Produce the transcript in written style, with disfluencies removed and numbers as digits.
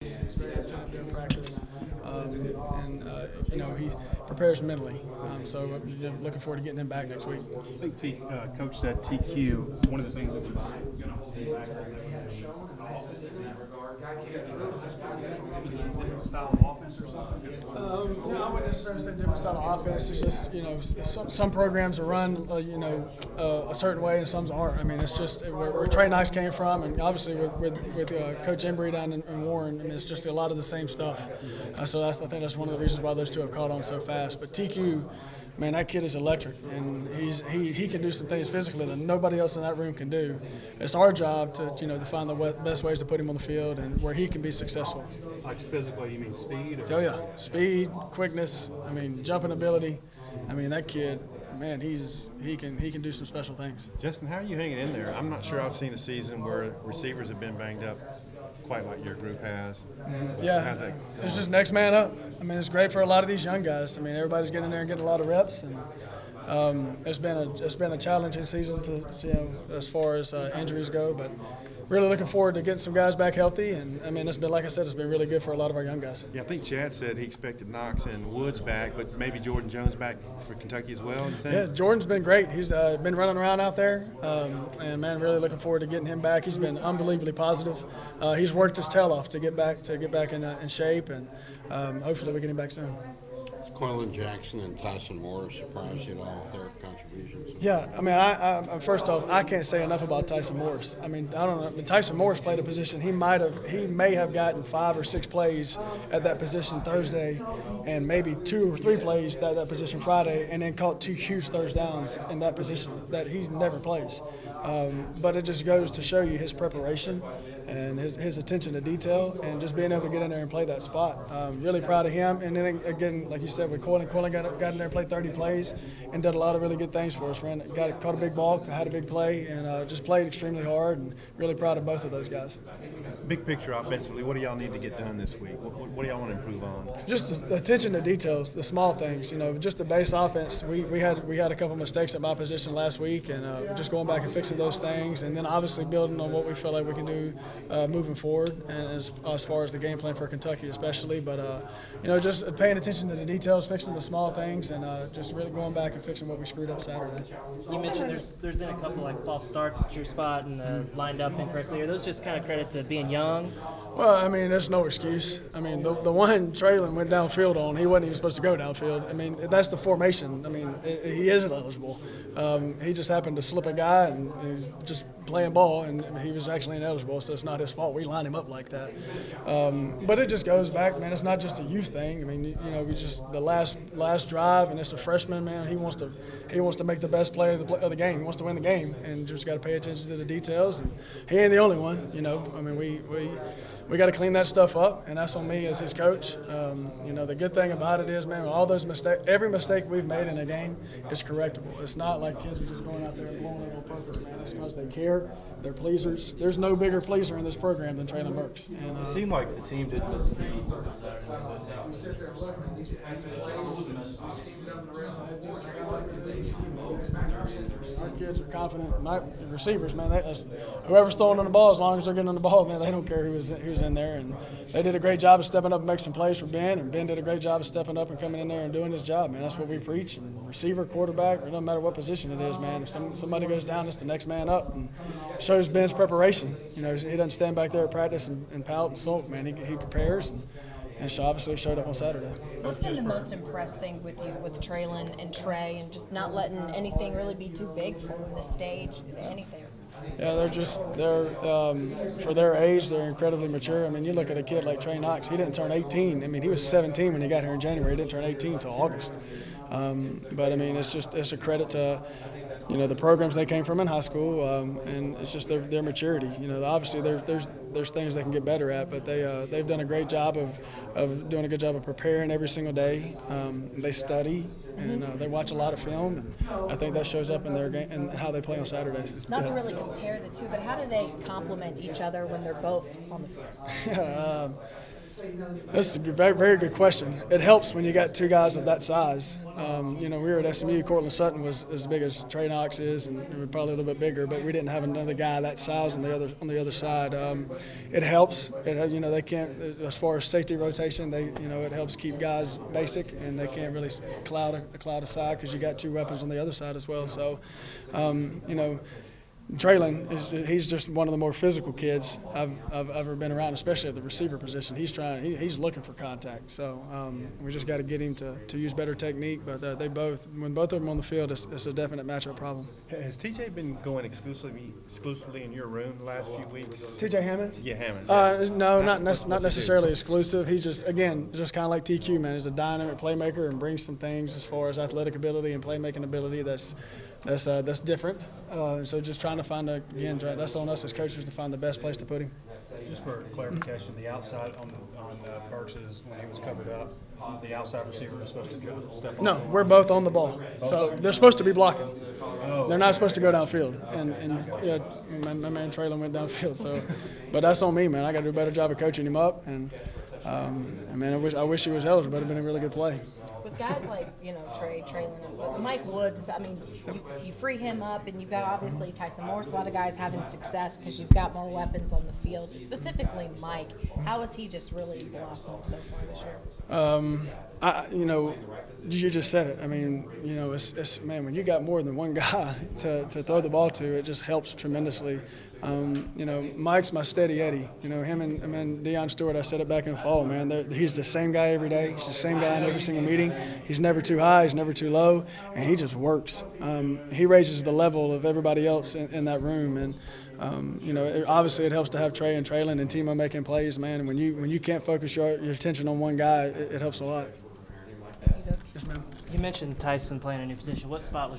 He's very tapped in practice, he prepares mentally. So looking forward to getting him back next week. I think Coach said TQ. One of the things that was going to hold him back different style of offense or something. I wouldn't necessarily say different style of offense. It's just some programs are run a certain way and some aren't. I mean, it's just where Trey Knox came from, and obviously with Coach Embry down in Warren. I mean, it's just a lot of the same stuff. So I think that's one of the reasons why those two have caught on so fast. But TQ, man, that kid is electric, and he can do some things physically that nobody else in that room can do. It's our job to find the best ways to put him on the field and where he can be successful. Like physically, you mean speed? Oh yeah, speed, quickness. I mean, jumping ability. I mean, that kid, man, he can do some special things. Justin, how are you hanging in there? I'm not sure I've seen a season where receivers have been banged up quite like your group has. Yeah, it's just next man up. I mean, it's great for a lot of these young guys. I mean, everybody's getting in there and getting a lot of reps, and it's been a challenging season as far as injuries go, but really looking forward to getting some guys back healthy. And I mean, it's been, like I said, it's been really good for a lot of our young guys. Yeah, I think Chad said he expected Knox and Woods back, but maybe Jordan Jones back for Kentucky as well. You think? Yeah, Jordan's been great. He's been running around out there, and man, really looking forward to getting him back. He's been unbelievably positive. He's worked his tail off to get back in shape, and hopefully we get him back soon. Quillen Jackson and Tyson Moore surprised you at all with their contributions? Yeah, I mean, I first off, I can't say enough about Tyson Morris. I mean, I don't know. I mean, Tyson Morris played a position. He may have gotten 5 or 6 plays at that position Thursday, and maybe 2 or 3 plays at that position Friday, and then caught 2 huge third downs in that position that he never plays. But it just goes to show you his preparation and his attention to detail, and just being able to get in there and play that spot. Really proud of him. And then again, like you said, with Quillen got in there, played 30 plays, and did a lot of really good things for us. Caught a big ball, had a big play, and just played extremely hard. And really proud of both of those guys. Big picture offensively, what do y'all need to get done this week? What do y'all want to improve on? Just the attention to details, the small things. Just the base offense. We had a couple mistakes at my position last week, and just going back and fixing those things, and then obviously building on what we feel like we can do moving forward, and as far as the game plan for Kentucky especially. But just paying attention to the details, fixing the small things, and just really going back and fixing what we screwed up Saturday. You mentioned there's been a couple like false starts at your spot and lined up incorrectly. Are those just kind of credit to being young? Well, I mean, there's no excuse. I mean, the one Traylon went downfield on, he wasn't even supposed to go downfield. I mean, that's the formation. I mean, he isn't eligible. He just happened to slip a guy and just playing ball, and he was actually ineligible, so it's not his fault. We lined him up like that. But it just goes back, man. It's not just a youth thing. I mean, we just the last drive, and it's a freshman, man. He wants to make the best play of the game. He wants to win the game, and just got to pay attention to the details. And he ain't the only one. I mean, we got to clean that stuff up, and that's on me as his coach. The good thing about it is, man, all those mistakes, every mistake we've made in a game is correctable. It's not like kids are just going out there and blowing it on purpose, man. It's because they care, they're pleasers. There's no bigger pleaser in this program than Traylon Burks. And, It seemed like the team didn't miss a beat. Our kids are confident. My receivers, man, whoever's throwing on the ball, as long as they're getting on the ball, man, they don't care who's in there. And they did a great job of stepping up and making some plays for Ben, and Ben did a great job of stepping up and coming in there and doing his job, man. That's what we preach. And receiver, quarterback, it doesn't matter what position it is, man. If somebody goes down, it's the next man up. And shows Ben's preparation. He doesn't stand back there at practice and pout and sulk, man. He prepares, and so obviously showed up on Saturday. What's been the most impressed thing with you with Traylon and Trey, and just not letting anything really be too big for them this stage, anything? Yeah, they're for their age, they're incredibly mature. I mean, you look at a kid like Trey Knox. He didn't turn 18. I mean, he was 17 when he got here in January. He didn't turn 18 until August. But I mean, it's a credit to the programs they came from in high school, and it's just their maturity. Obviously there's things they can get better at, but they've done a great job of doing a good job of preparing every single day. They study and they watch a lot of film, and I think that shows up in their game and how they play on Saturdays. Not to really compare the two, but how do they complement each other when they're both on the field? That's a very, very good question. It helps when you got two guys of that size. We were at SMU. Cortland Sutton was as big as Trey Knox is, and we were probably a little bit bigger, but we didn't have another guy that size on the other side. It helps. They can't, as far as safety rotation. It helps keep guys basic, and they can't really cloud a side because you got two weapons on the other side as well. So, Traylon he's just one of the more physical kids I've ever been around, especially at the receiver position. He's looking for contact. So we just got to get him to use better technique. But when both of them on the field, it's a definite matchup problem. Has TJ been going exclusively in your room the last few weeks? TJ Hammonds? Yeah, Hammonds. No, not necessarily exclusive. He's just kind of like TQ, man. He's a dynamic playmaker and brings some things as far as athletic ability and playmaking ability that's different. So just trying to find that's on us as coaches to find the best place to put him. Just for clarification, the outside on Burks is when he was covered up. The outside receiver is supposed to step on. No, we're both on the ball. So they're supposed to be blocking. They're not supposed to go downfield. And my man Traylon went downfield. So, but that's on me, man. I got to do a better job of coaching him up. And I wish he was eligible. It'd have been a really good play. With guys like, Traylon, Mike Woods, I mean, you free him up, and you've got obviously Tyson Morris, a lot of guys having success because you've got more weapons on the field. Specifically Mike, how has he just really blossomed so far this year? You just said it. I mean, man, when you got more than one guy to throw the ball to, it just helps tremendously. Mike's my steady Eddie. Him and Deion Stewart, I said it back in the fall, man. He's the same guy every day. He's the same guy in every single meeting. He's never too high. He's never too low. And he just works. He raises the level of everybody else in that room. And, obviously it helps to have Trey and Traylon and Timo making plays, man. And when you can't focus your attention on one guy, it helps a lot. You mentioned Tyson playing a new position. What spot was